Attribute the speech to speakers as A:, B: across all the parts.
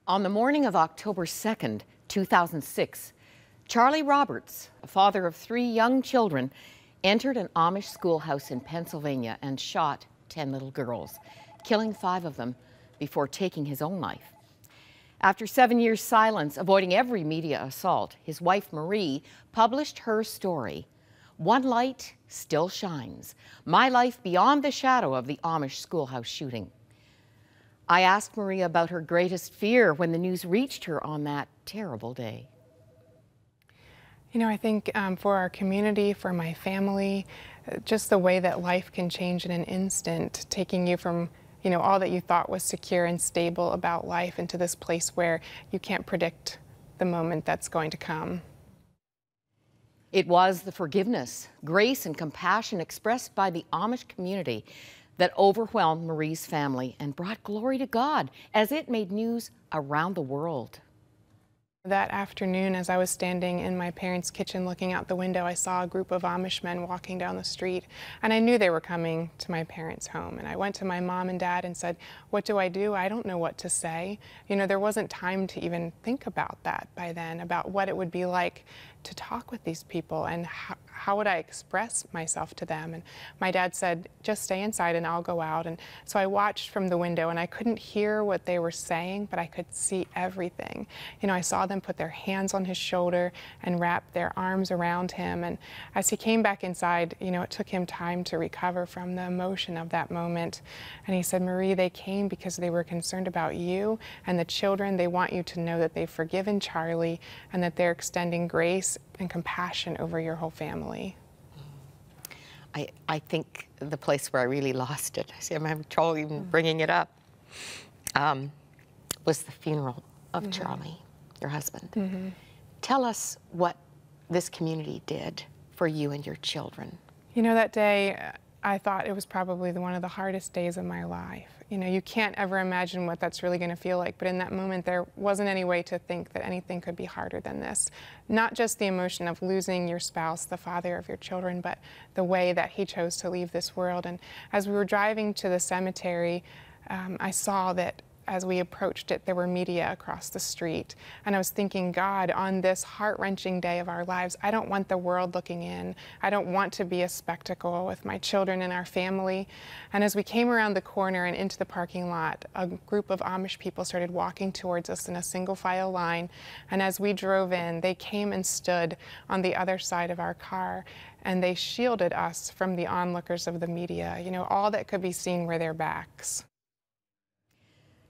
A: On the morning of October 2nd, 2006, Charlie Roberts, a father of 3 young children, entered an Amish schoolhouse in Pennsylvania and shot 10 little girls, killing 5 of them before taking his own life. After 7 years' silence, avoiding every media assault, his wife Marie published her story, "One Light Still Shines: My Life Beyond the Shadow of the Amish Schoolhouse Shooting." I asked Marie about her greatest fear when the news reached her on that terrible day.
B: You know, I think for our community, for my family, just the way that life can change in an instant, taking you from, all that you thought was secure and stable about life into this place where you can't predict the moment that's going to come.
A: It was the forgiveness, grace, and compassion expressed by the Amish community that overwhelmed Marie's family and brought glory to God as it made news around the world.
B: That afternoon, as I was standing in my parents' kitchen looking out the window, I saw a group of Amish men walking down the street, and I knew they were coming to my parents' home. And I went to my mom and dad and said, "What do? I don't know what to say." There wasn't time to even think about that by then, about what it would be like to talk with these people and how would I express myself to them. And my dad said, "Just stay inside and I'll go out." And so I watched from the window, and I couldn't hear what they were saying, but I could see everything. I saw them put their hands on his shoulder and wrap their arms around him. And as he came back inside, it took him time to recover from the emotion of that moment. And he said, "Marie, they came because they were concerned about you and the children. They want you to know that they've forgiven Charlie and that they're extending grace and compassion over your whole family."
A: I think the place where I really lost it, see, I'm having trouble even bringing it up, was the funeral of Charlie, your husband. Tell us what this community did for you and your children.
B: That day, I thought it was probably one of the hardest days of my life. You can't ever imagine what that's really going to feel like, but in that moment there wasn't any way to think that anything could be harder than this. Not just the emotion of losing your spouse, the father of your children, but the way that he chose to leave this world. And as we were driving to the cemetery, I saw that as we approached it, there were media across the street. And I was thinking, God, on this heart-wrenching day of our lives, I don't want the world looking in. I don't want to be a spectacle with my children and our family. And as we came around the corner and into the parking lot, a group of Amish people started walking towards us in a single file line. And as we drove in, they came and stood on the other side of our car, and they shielded us from the onlookers of the media. All that could be seen were their backs.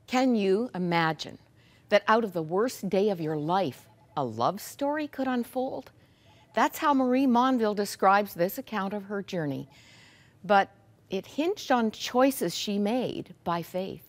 A: Can you imagine that out of the worst day of your life, a love story could unfold? That's how Marie Monville describes this account of her journey. But it hinged on choices she made by faith.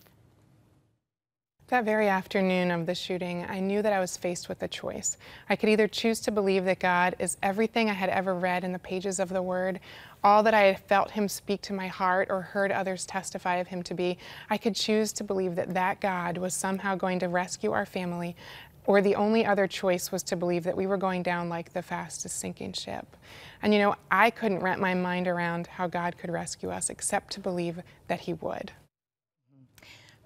B: That very afternoon of the shooting, I knew that I was faced with a choice. I could either choose to believe that God is everything I had ever read in the pages of the Word, all that I had felt Him speak to my heart or heard others testify of Him to be. I could choose to believe that God was somehow going to rescue our family, or the only other choice was to believe that we were going down like the fastest sinking ship. And I couldn't wrap my mind around how God could rescue us except to believe that He would.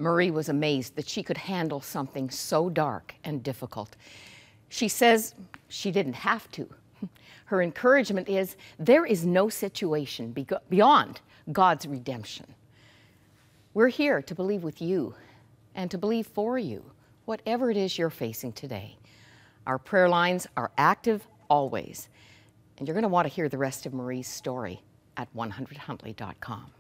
A: Marie was amazed that she could handle something so dark and difficult. She says she didn't have to. Her encouragement is there is no situation beyond God's redemption. We're here to believe with you and to believe for you, whatever it is you're facing today. Our prayer lines are active always. And you're going to want to hear the rest of Marie's story at 100huntley.com.